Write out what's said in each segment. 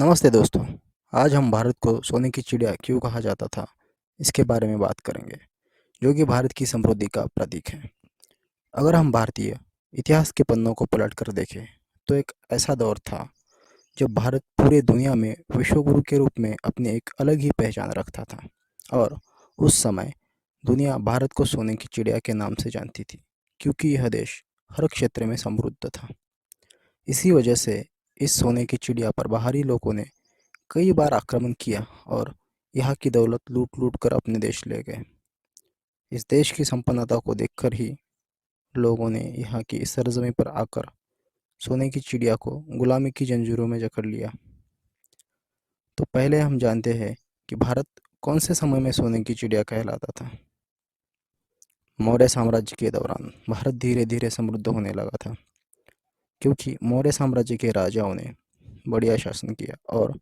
नमस्ते दोस्तों। आज हम भारत को सोने की चिड़िया क्यों कहा जाता था, इसके बारे में बात करेंगे, जो कि भारत की समृद्धि का प्रतीक है। अगर हम भारतीय इतिहास के पन्नों को पलटकर देखें, तो एक ऐसा दौर था जब भारत पूरे दुनिया में विश्वगुरु के रूप में अपनी एक अलग ही पहचान रखता था। और उस समय दुनिया भारत को सोने की चिड़िया के नाम से जानती थी, क्योंकि यह देश हर क्षेत्र में समृद्ध था। इसी वजह से इस सोने की चिड़िया पर बाहरी लोगों ने कई बार आक्रमण किया और यहाँ की दौलत लूट-लूट कर अपने देश ले गए। इस देश की संपन्नता को देखकर ही लोगों ने यहाँ की इस सरजमीं पर आकर सोने की चिड़िया को गुलामी की जंजीरों में जकड़ लिया। तो पहले हम जानते हैं कि भारत कौन से समय में सोने की चिड़िया कहलाता था। मौर्य साम्राज्य के दौरान भारत धीरे-धीरे समृद्ध होने लगा था, क्योंकि मौर्य साम्राज्य के राजाओं ने बढ़िया शासन किया और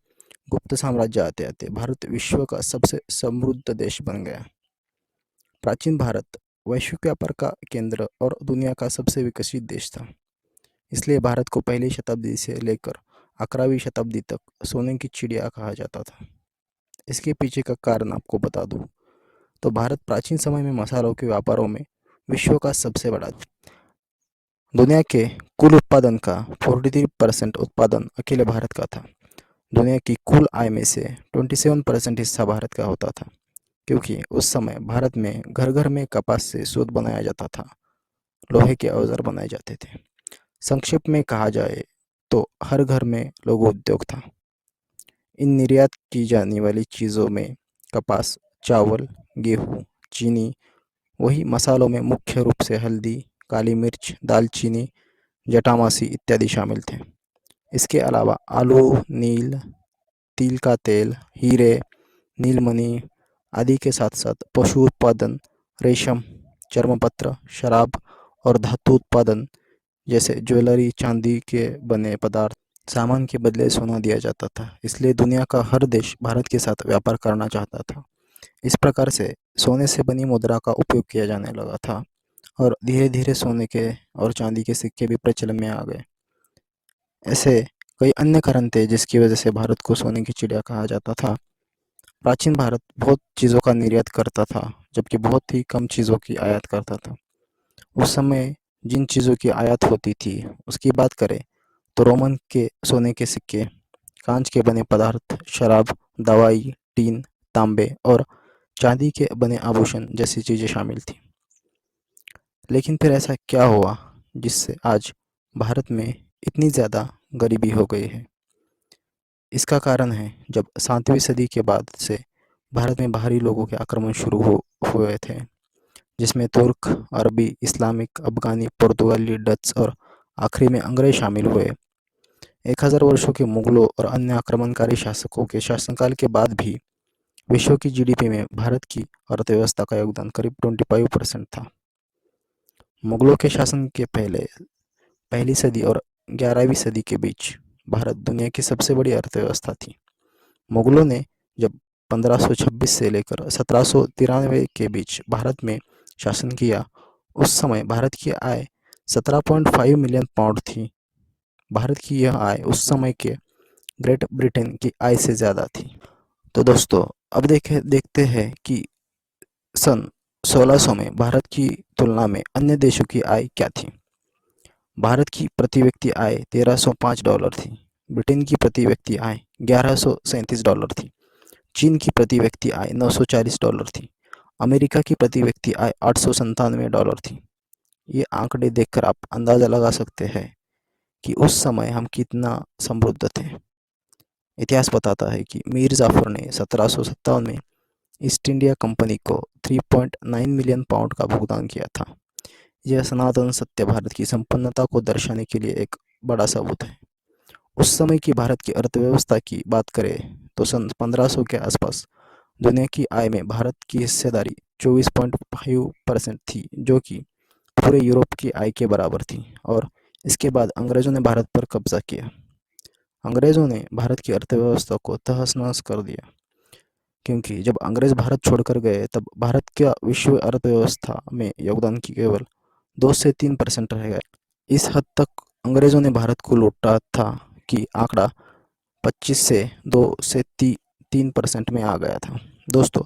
गुप्त साम्राज्य आते-आते भारत विश्व का सबसे समृद्ध देश बन गया। प्राचीन भारत वैश्विक व्यापार का केंद्र और दुनिया का सबसे विकसित देश था। इसलिए भारत को पहली शताब्दी से लेकर 11वीं शताब्दी तक सोने की चिड़िया कहा जाता था। इसके पीछे का कारण आपको बता दूं, तो भारत प्राचीन समय में मसालों के व्यापारों में विश्व का सबसे बड़ा दुनिया के कुल उत्पादन का 43% उत्पादन अकेले भारत का था। दुनिया की कुल आय में से 27% हिस्सा भारत का होता था, क्योंकि उस समय भारत में घर घर में कपास से सूत बनाया जाता था, लोहे के औजार बनाए जाते थे। संक्षेप में कहा जाए तो हर घर में लघु उद्योग था। इन निर्यात की जाने वाली चीज़ों में कपास, चावल, गेहूँ, चीनी, वही मसालों में मुख्य रूप से हल्दी, काली मिर्च, दालचीनी, जटामासी इत्यादि शामिल थे। इसके अलावा आलू, नील, तिल का तेल, हीरे, नीलमणि आदि के साथ-साथ पशु उत्पादन, रेशम, चर्मपत्र, शराब और धातु उत्पादन जैसे ज्वेलरी, चांदी के बने पदार्थ, सामान के बदले सोना दिया जाता था। इसलिए दुनिया का हर देश भारत के साथ व्यापार करना चाहता था। इस प्रकार से सोने से बनी मुद्रा का उपयोग किया जाने लगा था और धीरे-धीरे सोने के और चांदी के सिक्के भी प्रचलन में आ गए। ऐसे कई अन्य कारण थे जिसकी वजह से भारत को सोने की चिड़िया कहा जाता था। प्राचीन भारत बहुत चीज़ों का निर्यात करता था, जबकि बहुत ही कम चीज़ों की आयात करता था। उस समय जिन चीज़ों की आयात होती थी, उसकी बात करें तो रोमन के सोने के सिक्के, कांच के बने पदार्थ, शराब, दवाई, टीन, तांबे और चांदी के बने आभूषण जैसी चीज़ें शामिल थीं। लेकिन फिर ऐसा क्या हुआ जिससे आज भारत में इतनी ज़्यादा गरीबी हो गई है? इसका कारण है जब 7वीं सदी के बाद से भारत में बाहरी लोगों के आक्रमण शुरू हुए थे, जिसमें तुर्क, अरबी, इस्लामिक, अफ़गानी, पुर्तगाली, डच और आखिरी में अंग्रेज शामिल हुए। 1000 वर्षों के मुगलों और अन्य आक्रमणकारी शासकों के शासनकाल के बाद भी विश्व की जीडीपी में भारत की अर्थव्यवस्था का योगदान करीब 25% था। मुगलों के शासन के पहले पहली सदी और 11वीं सदी के बीच भारत दुनिया की सबसे बड़ी अर्थव्यवस्था थी। मुगलों ने जब 1526 से लेकर 1793 के बीच भारत में शासन किया, उस समय भारत की आय 17.5 मिलियन पाउंड थी। भारत की यह आय उस समय के ग्रेट ब्रिटेन की आय से ज़्यादा थी। तो दोस्तों, अब देखते हैं कि सन 1600 में भारत की तुलना में अन्य देशों की आय क्या थी। भारत की प्रति व्यक्ति आय $1305 थी। ब्रिटेन की प्रति व्यक्ति आय $1137 थी। चीन की प्रति व्यक्ति आय $940 थी। अमेरिका की प्रति व्यक्ति आय $897 थी। ये आंकड़े देखकर आप अंदाज़ा लगा सकते हैं कि उस समय हम कितना समृद्ध थे। इतिहास बताता है कि मीर जाफर ने 1757 में ईस्ट इंडिया कंपनी को 3.9 मिलियन पाउंड का भुगतान किया था। यह सनातन सत्य भारत की संपन्नता को दर्शाने के लिए एक बड़ा सबूत है। उस समय की भारत की अर्थव्यवस्था की बात करें तो सन 1500 के आसपास दुनिया की आय में भारत की हिस्सेदारी 24.5% थी, जो कि पूरे यूरोप की आय के बराबर थी। और इसके बाद अंग्रेज़ों ने भारत पर कब्जा किया। अंग्रेज़ों ने भारत की अर्थव्यवस्था को तहस-नहस कर दिया, क्योंकि जब अंग्रेज़ भारत छोड़कर गए तब भारत का विश्व अर्थव्यवस्था में योगदान की केवल 2 से 3% रह गया। इस हद तक अंग्रेज़ों ने भारत को लूटा था कि आंकड़ा 25 से 2 से 3% में आ गया था। दोस्तों,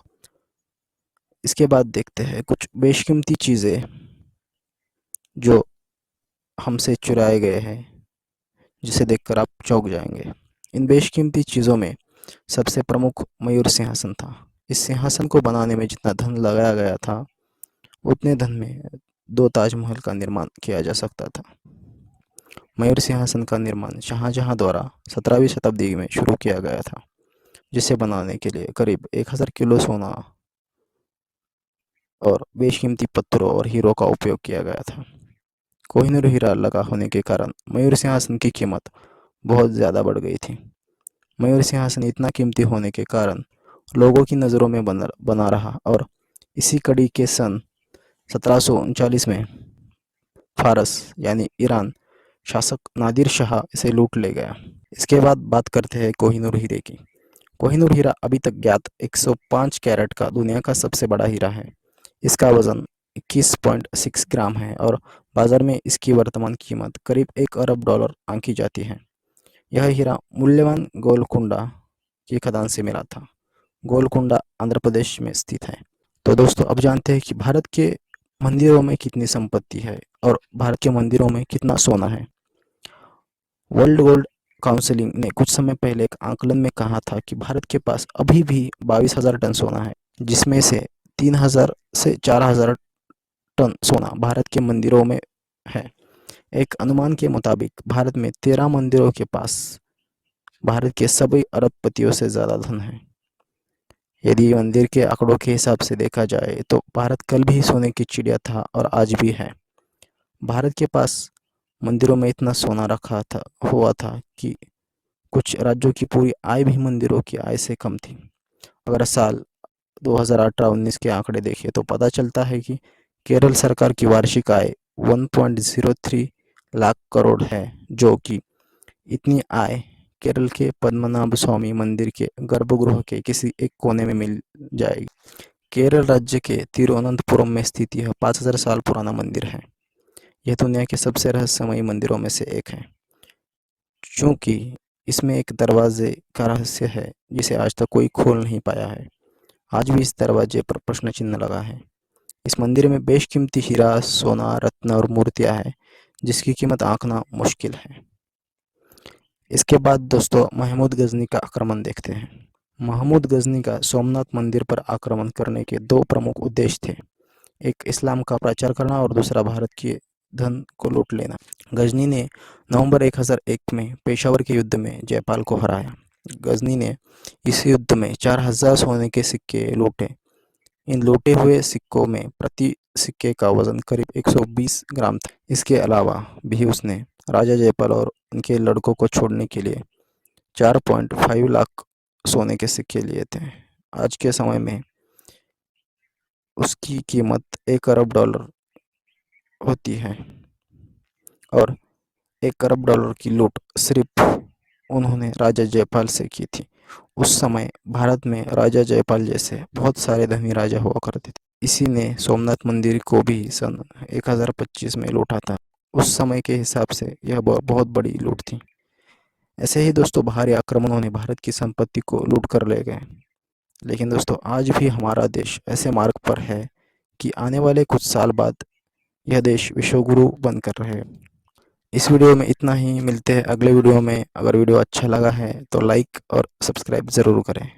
इसके बाद देखते हैं कुछ बेशकीमती चीज़ें जो हमसे चुराए गए हैं, जिसे देखकर आप चौंक जाएंगे। इन बेशकीमती चीज़ों में सबसे प्रमुख मयूर सिंहासन था। इस सिंहासन को बनाने में जितना धन लगाया गया था, उतने धन में 2 ताजमहल का निर्माण किया जा सकता था। मयूर सिंहासन का निर्माण शाहजहां द्वारा 17वीं शताब्दी में शुरू किया गया था, जिसे बनाने के लिए करीब 1000 किलो सोना और बेशकीमती पत्थरों और हीरो का उपयोग किया गया था। कोहिनूर हीरा लगा होने के कारण मयूर सिंहासन की कीमत बहुत ज़्यादा बढ़ गई थी। मयूर सिंहासन इतना कीमती होने के कारण लोगों की नज़रों में बना रहा और इसी कड़ी के सन 1739 में फारस यानी ईरान शासक नादिर शाह इसे लूट ले गया। इसके बाद बात करते हैं कोहिनूर हीरे की। कोहिनूर हीरा अभी तक ज्ञात 105 कैरेट का दुनिया का सबसे बड़ा हीरा है। इसका वजन 21.6 ग्राम है और बाजार में इसकी वर्तमान कीमत करीब $1 अरब आंकी जाती है। यह हीरा मूल्यवान गोलकुंडा की खदान से मिला था। गोलकुंडा आंध्र प्रदेश में स्थित है। तो दोस्तों, अब जानते हैं कि भारत के मंदिरों में कितनी संपत्ति है और भारत के मंदिरों में कितना सोना है। वर्ल्ड गोल्ड काउंसिलिंग ने कुछ समय पहले एक आंकलन में कहा था कि भारत के पास अभी भी 22,000 टन सोना है, जिसमें से 3,000 से 4,000 टन सोना भारत के मंदिरों में है। एक अनुमान के मुताबिक भारत में 13 मंदिरों के पास भारत के सभी अरबपतियों से ज़्यादा धन है। यदि मंदिर के आंकड़ों के हिसाब से देखा जाए तो भारत कल भी सोने की चिड़िया था और आज भी है। भारत के पास मंदिरों में इतना सोना रखा था हुआ था कि कुछ राज्यों की पूरी आय भी मंदिरों की आय से कम थी। अगर साल 2018-19 के आंकड़े देखें तो पता चलता है कि केरल सरकार की वार्षिक आय 1.03 लाख करोड़ है, जो कि इतनी आय केरल के पद्मनाभ स्वामी मंदिर के गर्भगृह के किसी एक कोने में मिल जाएगी। केरल राज्य के तिरुवनंतपुरम में स्थित यह 5000 साल पुराना मंदिर है। यह दुनिया के सबसे रहस्यमयी मंदिरों में से एक है, चूंकि इसमें एक दरवाजे का रहस्य है जिसे आज तक कोई खोल नहीं पाया है। आज भी इस दरवाजे पर प्रश्न चिन्ह लगा है। इस मंदिर में बेशकीमती हीरा, सोना, रत्न और मूर्तियां हैं, जिसकी कीमत आंकना मुश्किल है। इसके बाद दोस्तों, महमूद गजनी का आक्रमण देखते हैं। महमूद गजनी का सोमनाथ मंदिर पर आक्रमण करने के 2 प्रमुख उद्देश्य थे। एक इस्लाम का प्रचार करना और दूसरा भारत के धन को लूट लेना। गजनी ने नवंबर 1001 में पेशावर के युद्ध में जयपाल को हराया। गजनी ने इस युद्ध में 4000 सोने के सिक्के लूटे। इन लूटे हुए सिक्कों में प्रति सिक्के का वजन करीब 120 ग्राम था। इसके अलावा भी उसने राजा जयपाल और उनके लड़कों को छोड़ने के लिए 4.5 लाख सोने के सिक्के लिए थे। आज के समय में उसकी कीमत $1 अरब होती है और $1 अरब की लूट सिर्फ उन्होंने राजा जयपाल से की थी। उस समय भारत में राजा जयपाल जैसे बहुत सारे धनी राजा हुआ करते थे। इसी ने सोमनाथ मंदिर को भी सन 1025 में लूटा था। उस समय के हिसाब से यह बहुत बड़ी लूट थी। ऐसे ही दोस्तों, बाहरी आक्रमणों ने भारत की संपत्ति को लूट कर ले गए। लेकिन दोस्तों, आज भी हमारा देश ऐसे मार्ग पर है कि आने वाले कुछ साल बाद यह देश विश्वगुरु बनकर रहे। इस वीडियो में इतना ही। मिलते हैं अगले वीडियो में। अगर वीडियो अच्छा लगा है तो लाइक और सब्सक्राइब ज़रूर करें।